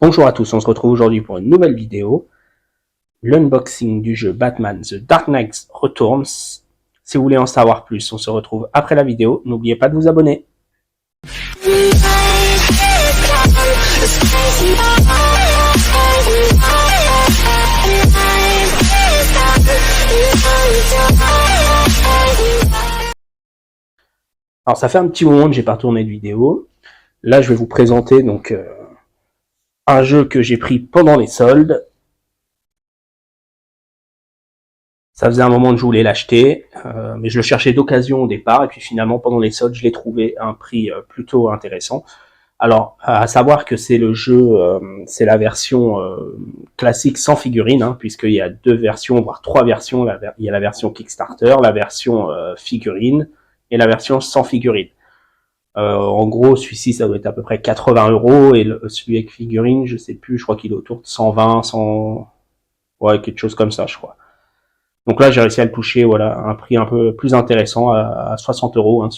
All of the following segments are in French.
Bonjour à tous, on se retrouve aujourd'hui pour une nouvelle vidéo, l'unboxing du jeu Batman The Dark Knight Returns. Si vous voulez en savoir plus, on se retrouve après la vidéo. N'oubliez pas de vous abonner. Alors ça fait un petit moment que j'ai pas tourné de vidéo. Là je vais vous présenter donc un jeu que j'ai pris pendant les soldes. Ça faisait un moment que je voulais l'acheter, mais je le cherchais d'occasion au départ, et puis finalement pendant les soldes je l'ai trouvé à un prix plutôt intéressant. Alors à savoir que c'est le jeu, c'est la version classique sans figurine, hein, puisqu'il y a deux versions, voire trois versions. Il y a la version Kickstarter, la version figurine et la version sans figurine. En gros, celui-ci, ça doit être à peu près 80 €, et celui avec figurine, je sais plus, je crois qu'il est autour de 120, 100, ouais, quelque chose comme ça, je crois. Donc là, j'ai réussi à le toucher, voilà, à un prix un peu plus intéressant, à 60 € hein,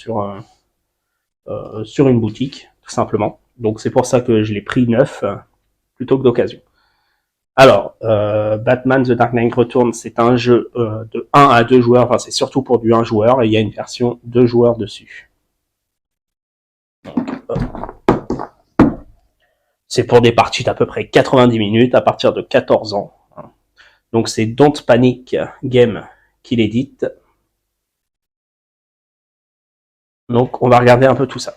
sur une boutique, tout simplement. Donc c'est pour ça que je l'ai pris neuf plutôt que d'occasion. Alors, Batman The Dark Knight Returns, c'est un jeu de 1 à 2 joueurs, enfin c'est surtout pour du 1 joueur, et il y a une version 2 joueurs dessus. C'est pour des parties d'à peu près 90 minutes à partir de 14 ans. Donc c'est Don't Panic Game qui l'édite. Donc on va regarder un peu tout ça.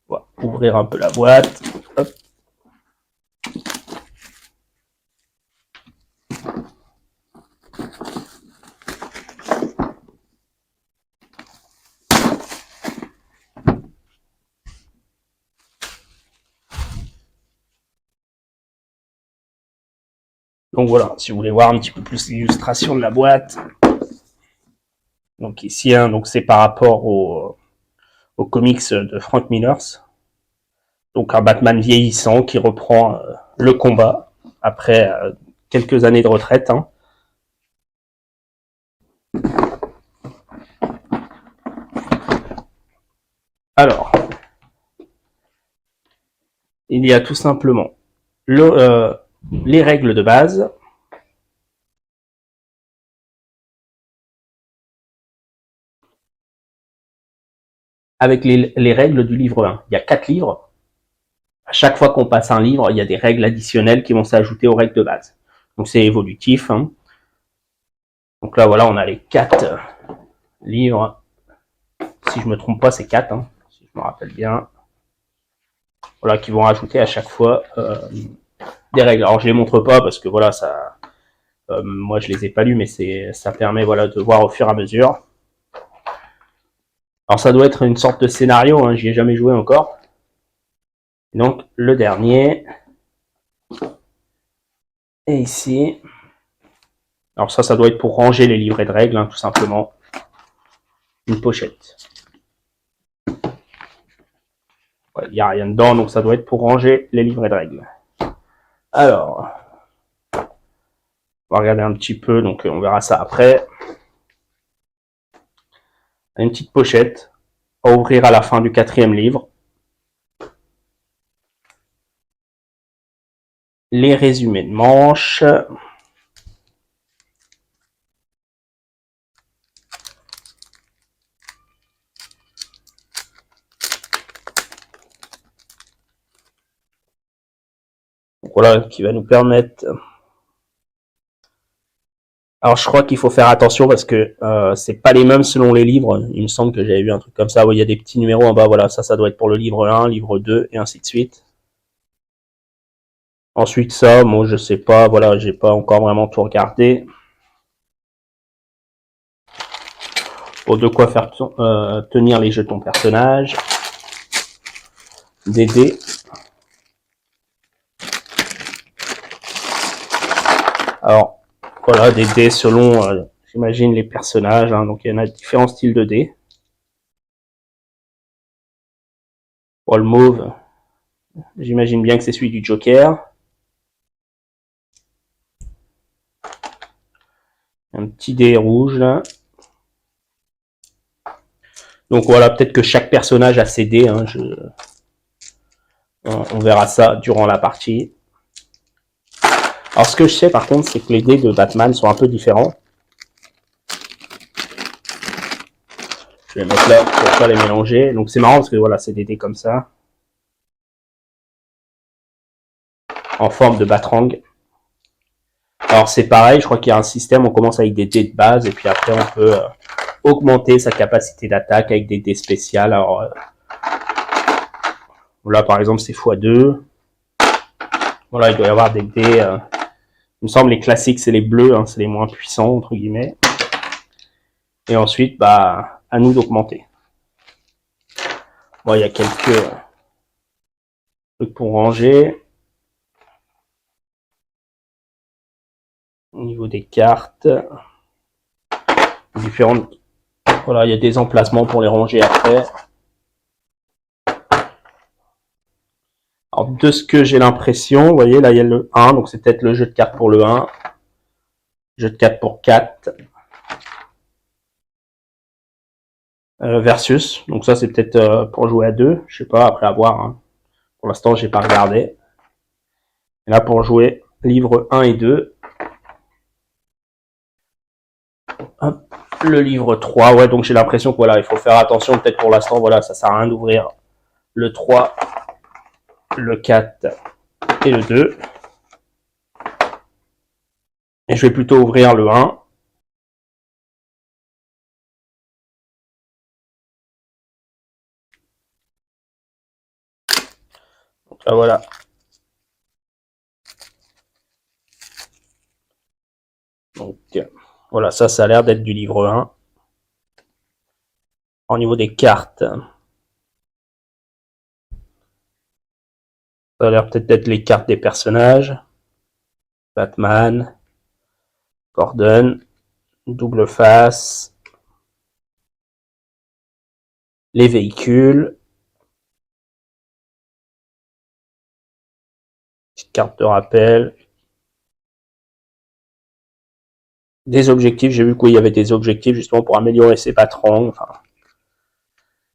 On va ouvrir un peu la boîte. Hop. Donc voilà, si vous voulez voir un petit peu plus l'illustration de la boîte. Donc ici, hein, donc c'est par rapport au comics de Frank Miller. Donc un Batman vieillissant qui reprend le combat après quelques années de retraite. Hein. Alors, il y a tout simplement les règles de base. Avec les règles du livre 1. Il y a 4 livres. À chaque fois qu'on passe un livre, il y a des règles additionnelles qui vont s'ajouter aux règles de base. Donc c'est évolutif. Hein. Donc là, voilà, on a les 4 livres. Si je me trompe pas, c'est 4, hein, si je me rappelle bien. Voilà, qui vont rajouter à chaque fois des règles. Alors je les montre pas parce que voilà, ça, moi je les ai pas lus, mais ça permet voilà de voir au fur et à mesure. Alors ça doit être une sorte de scénario, hein, j'y ai jamais joué encore. Et donc le dernier. Et ici. Alors ça doit être pour ranger les livrets de règles, hein, tout simplement. Une pochette. Il n'y a rien dedans, donc ça doit être pour ranger les livrets de règles. Alors, on va regarder un petit peu, donc on verra ça après. Une petite pochette à ouvrir à la fin du 4e livre. Les résumés de manches. Donc voilà, qui va nous permettre. Alors je crois qu'il faut faire attention parce que c'est pas les mêmes selon les livres. Il me semble que j'avais vu un truc comme ça où il y a des petits numéros en bas. Voilà, ça doit être pour le livre 1, livre 2 et ainsi de suite. Ensuite ça, moi je sais pas, voilà, j'ai pas encore vraiment tout regardé. Pour de quoi faire tenir les jetons personnages. Des dés. Alors, voilà, des dés selon, j'imagine, les personnages. Hein, donc il y en a différents styles de dés. Pour le mauve, j'imagine bien que c'est celui du Joker. Un petit dé rouge là. Donc voilà, peut-être que chaque personnage a ses dés. Hein, On verra ça durant la partie. Alors ce que je sais par contre, c'est que les dés de Batman sont un peu différents. Je vais mettre là pour pas les mélanger. Donc c'est marrant parce que voilà, c'est des dés comme ça. En forme de Batrang. Alors c'est pareil, je crois qu'il y a un système, on commence avec des dés de base et puis après on peut augmenter sa capacité d'attaque avec des dés spéciales. Alors là par exemple c'est x2. Voilà, il doit y avoir des dés, il me semble les classiques c'est les bleus, hein, c'est les moins puissants entre guillemets. Et ensuite, bah, à nous d'augmenter. Bon, il y a quelques trucs pour ranger. Au niveau des cartes, différentes. Voilà, il y a des emplacements pour les ranger après. Alors, de ce que j'ai l'impression, vous voyez, là, il y a le 1, donc c'est peut-être le jeu de cartes pour le 1. Jeu de cartes pour 4. Versus, donc ça, c'est peut-être pour jouer à 2. Je sais pas, après avoir. Hein. Pour l'instant, j'ai pas regardé. Et là, pour jouer livre 1 et 2. Hop, le livre 3, ouais, donc j'ai l'impression que voilà, il faut faire attention, peut-être pour l'instant, voilà, ça sert à rien d'ouvrir le 3, le 4 et le 2. Et je vais plutôt ouvrir le 1. Donc là, voilà. Donc, voilà, ça a l'air d'être du livre 1. Au niveau des cartes, ça a l'air peut-être d'être les cartes des personnages. Batman, Gordon, Double Face, les véhicules, petite carte de rappel, des objectifs. J'ai vu qu'il y avait des objectifs justement pour améliorer ses patrons. Enfin.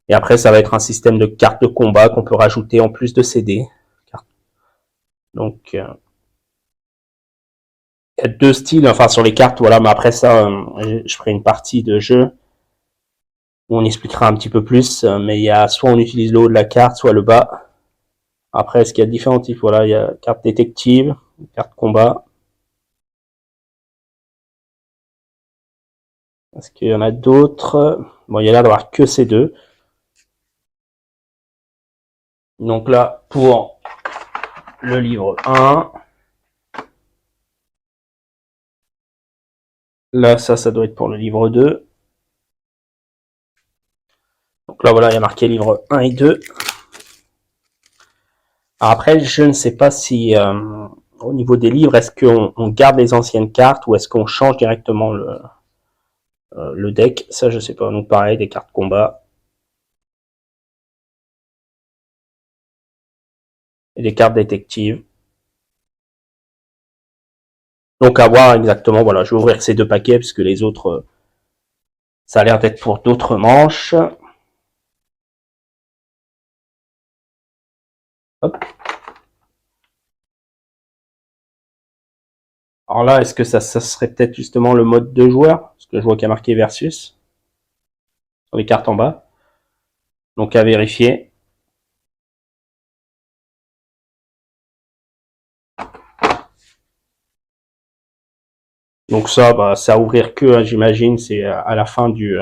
Et après, ça va être un système de cartes de combat qu'on peut rajouter en plus de CD. Donc, il y a deux styles, enfin sur les cartes, voilà, mais après ça, je ferai une partie de jeu où on expliquera un petit peu plus, mais il y a soit on utilise le haut de la carte, soit le bas. Après, est-ce qu'il y a différents types? Voilà, il y a carte détective, carte combat. Est-ce qu'il y en a d'autres? Bon, il y a l'air d'avoir que ces deux. Donc là, pour le livre 1, là, ça doit être pour le livre 2. Donc là, voilà, il y a marqué livre 1 et 2. Alors après, je ne sais pas si, au niveau des livres, est-ce qu'on garde les anciennes cartes ou est-ce qu'on change directement le deck? Ça, je sais pas. Donc pareil, des cartes combat. Et des cartes détectives. Donc à voir exactement, voilà, je vais ouvrir ces deux paquets parce que les autres, ça a l'air d'être pour d'autres manches. Hop. Alors là, est-ce que ça serait peut-être justement le mode 2 joueurs? Parce que je vois qu'il y a marqué versus sur les cartes en bas. Donc à vérifier. Donc ça, bah, c'est à ouvrir que, hein, j'imagine, c'est à la fin du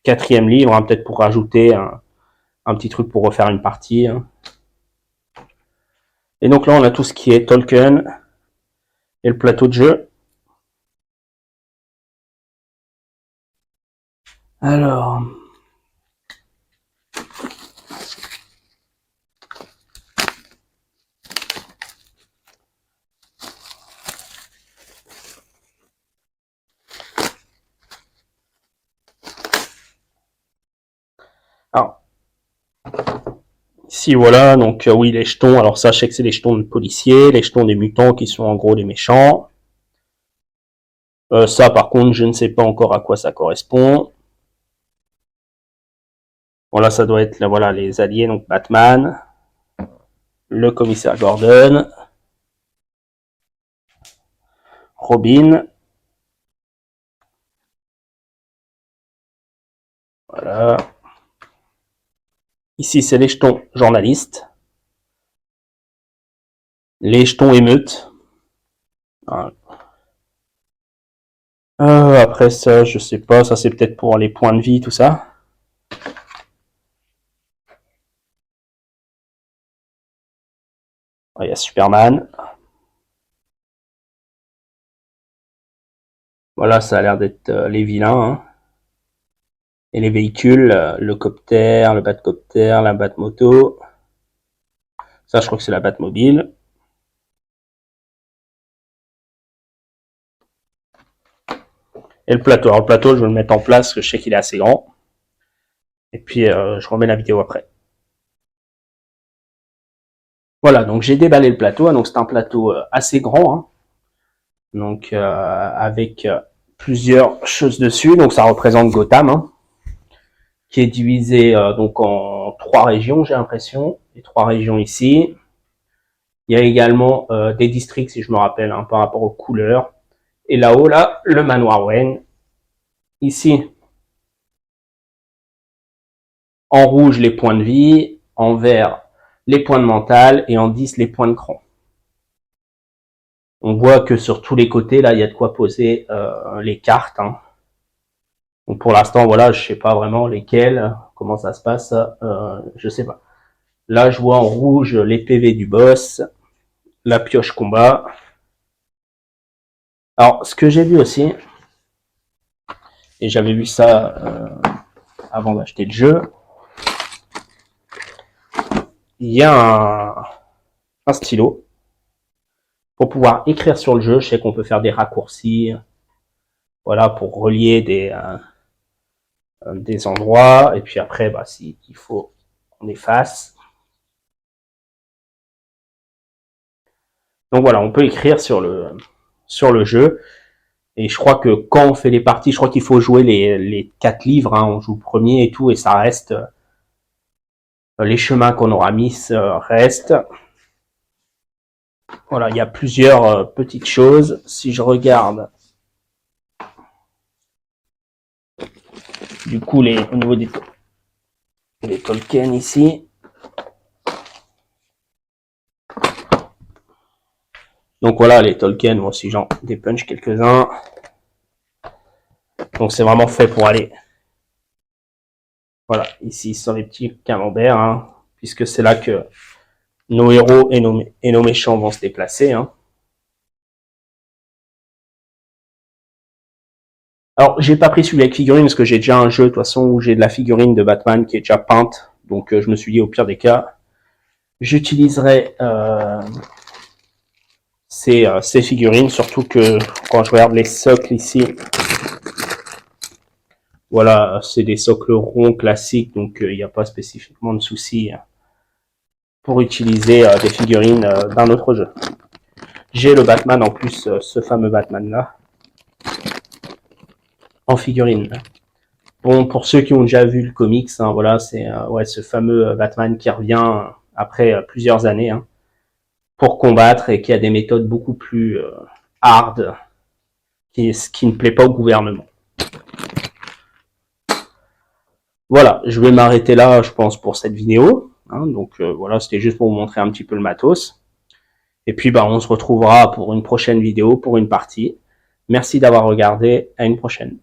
4e livre, hein, peut-être pour rajouter un petit truc pour refaire une partie. Hein. Et donc là, on a tout ce qui est Tolkien et le plateau de jeu. Alors, ici voilà, donc oui, les jetons. Alors ça, je sais que c'est les jetons de policiers, les jetons des mutants qui sont en gros les méchants. Ça, par contre, je ne sais pas encore à quoi ça correspond. Bon, là, ça doit être là, voilà, les alliés, donc Batman. le commissaire Gordon, Robin, voilà. Ici, c'est les jetons journalistes, les jetons émeutes. Voilà. Après ça, je sais pas, ça c'est peut-être pour les points de vie, tout ça. Il y a Superman. Voilà, ça a l'air d'être les vilains. Hein. Et les véhicules, le copter, le Batcopter, la Batmoto. Ça, je crois que c'est la Batmobile. Et le plateau. Alors le plateau, je vais le mettre en place, parce que je sais qu'il est assez grand. Et puis, je remets la vidéo après. Voilà, donc j'ai déballé le plateau. Donc c'est un plateau assez grand. Hein. Donc avec plusieurs choses dessus. Donc ça représente Gotham. Hein, qui est divisé donc en 3 régions, j'ai l'impression. Les 3 régions ici. Il y a également des districts, si je me rappelle, hein, par rapport aux couleurs. Et là-haut, là, le manoir Wayne. Ici, en rouge, les points de vie. En vert, les points de mental. Et en 10, les points de cran. On voit que sur tous les côtés, là, il y a de quoi poser les cartes. Hein. Donc pour l'instant, voilà, je sais pas vraiment lesquelles, comment ça se passe, je sais pas. Là, je vois en rouge les PV du boss, la pioche combat. Alors, ce que j'ai vu aussi, et j'avais vu ça avant d'acheter le jeu, il y a un stylo pour pouvoir écrire sur le jeu. Je sais qu'on peut faire des raccourcis, voilà, pour relier des endroits, et puis après, bah, s'il faut, on efface. Donc voilà, on peut écrire sur le jeu. Et je crois que quand on fait les parties, je crois qu'il faut jouer les 4 livres. Hein, on joue le premier et tout, et ça reste les chemins qu'on aura mis restent. Voilà, il y a plusieurs petites choses. Si je regarde, du coup, au niveau des Tolkien ici. Donc voilà, les Tolkien, moi aussi j'en dépunch quelques-uns. Donc c'est vraiment fait pour aller. Voilà, ici sont les petits camemberts, hein, puisque c'est là que nos héros et nos méchants vont se déplacer. Hein. Alors, j'ai pas pris celui avec figurine parce que j'ai déjà un jeu de toute façon où j'ai de la figurine de Batman qui est déjà peinte. Donc je me suis dit au pire des cas, j'utiliserai ces figurines, surtout que quand je regarde les socles ici, voilà, c'est des socles ronds classiques, donc il n'y a pas spécifiquement de souci pour utiliser des figurines d'un autre jeu. J'ai le Batman en plus, ce fameux Batman là, en figurine. Bon, pour ceux qui ont déjà vu le comics, hein, voilà, c'est ouais, ce fameux Batman qui revient après plusieurs années hein, pour combattre et qui a des méthodes beaucoup plus hard, ce qui ne plaît pas au gouvernement. Voilà, je vais m'arrêter là, je pense, pour cette vidéo. Hein, donc voilà, c'était juste pour vous montrer un petit peu le matos. Et puis, bah, on se retrouvera pour une prochaine vidéo, pour une partie. Merci d'avoir regardé, à une prochaine.